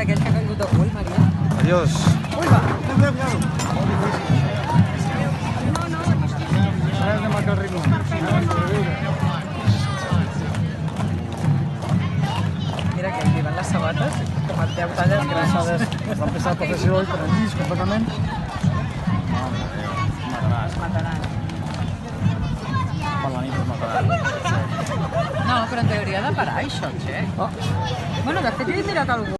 aquell que ha caigut de cul, Maria. Adiós. Ui, va. Mira que aquí van les sabates, com et deu talles grans. Va empezar la professió i per allí, completament. Es mataran. Per la nit es mataran. No, però en teoria ha de parar això, Txec. Bueno, de fet, he mirat algú.